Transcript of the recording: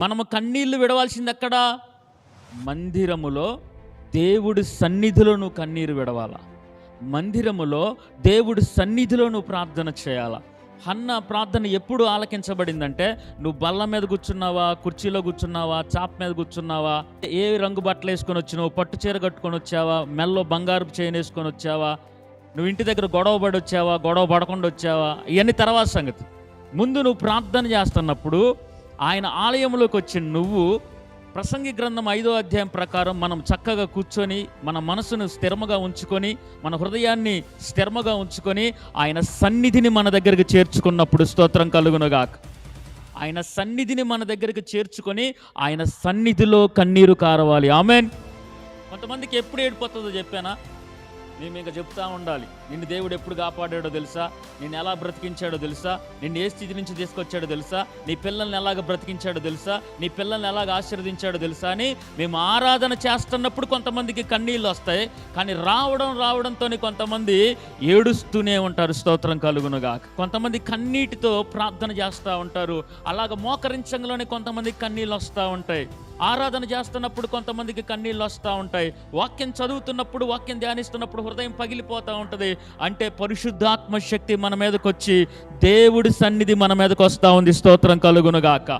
మనము కన్నీళ్లు విడవాల్సింది ఎక్కడ? మందిరములో దేవుడి సన్నిధిలో నువ్వు కన్నీరు విడవాలా. మందిరములో దేవుడి సన్నిధిలో నువ్వు ప్రార్థన చేయాలా. హన్న ప్రార్థన ఎప్పుడు ఆలకించబడిందంటే, నువ్వు బల్ల మీద కూర్చున్నావా, కుర్చీలో కూర్చున్నావా, చాప మీద కూర్చున్నావా, ఏ రంగు బట్టలు వేసుకొని వచ్చినావు, పట్టు చీర కట్టుకొని వచ్చావా, మెల్లో బంగారు చైన్ వేసుకొని వచ్చావా, నువ్వు ఇంటి దగ్గర గొడవ పడి వచ్చావా, గొడవ పడకుండా వచ్చావా, ఇవన్నీ తర్వాత సంగతి. ముందు నువ్వు ప్రార్థన చేస్తున్నప్పుడు ఆయన ఆలయంలోకి వచ్చిన నువ్వు, ప్రసంగి గ్రంథం 5వ అధ్యాయం ప్రకారం మనం చక్కగా కూర్చొని మన మనసును స్థిరముగా ఉంచుకొని, మన హృదయాన్ని స్థిరముగా ఉంచుకొని ఆయన సన్నిధిని మన దగ్గరికి చేర్చుకున్నప్పుడు స్తోత్రం కలుగునుగాక. ఆయన సన్నిధిని మన దగ్గరికి చేర్చుకొని ఆయన సన్నిధిలో కన్నీరు కారవాలి. ఆమేన్. కొంతమందికి ఎప్పుడు ఏడిపోతుందో చెప్పానా? నేను ఇంకా చెప్తా ఉండాలి. నిన్ను దేవుడు ఎప్పుడు కాపాడాడో తెలుసా, నిన్ను ఎలా బ్రతికించాడో తెలుసా, నిన్ను ఏ స్థితి నుంచి తీసుకొచ్చాడో తెలుసా, నీ పిల్లల్ని ఎలాగ బ్రతికించాడో తెలుసా, నీ పిల్లల్ని ఎలాగ ఆశీర్వదించాడో తెలుసా అని మేము ఆరాధన చేస్తున్నప్పుడు కొంతమందికి కన్నీళ్ళు వస్తాయి. కానీ రావడంతో కొంతమంది ఏడుస్తూనే ఉంటారు. స్తోత్రం కలుగునుగాక. కొంతమంది కన్నీటితో ప్రార్థన చేస్తూ ఉంటారు. అలాగ మోకరించంలోనే కొంతమందికి కన్నీళ్ళు వస్తూ ఉంటాయి. ఆరాధన చేస్తున్నప్పుడు కొంతమందికి కన్నీళ్ళు వస్తూ ఉంటాయి. వాక్యం చదువుతున్నప్పుడు, వాక్యం ధ్యానిస్తున్నప్పుడు హృదయం పగిలిపోతూ ఉంటుంది. అంటే పరిశుద్ధాత్మ శక్తి మన మీదకి వచ్చి దేవుడి సన్నిధి మన మీదకి వస్తూ ఉంది. స్తోత్రం కలుగునుగాక.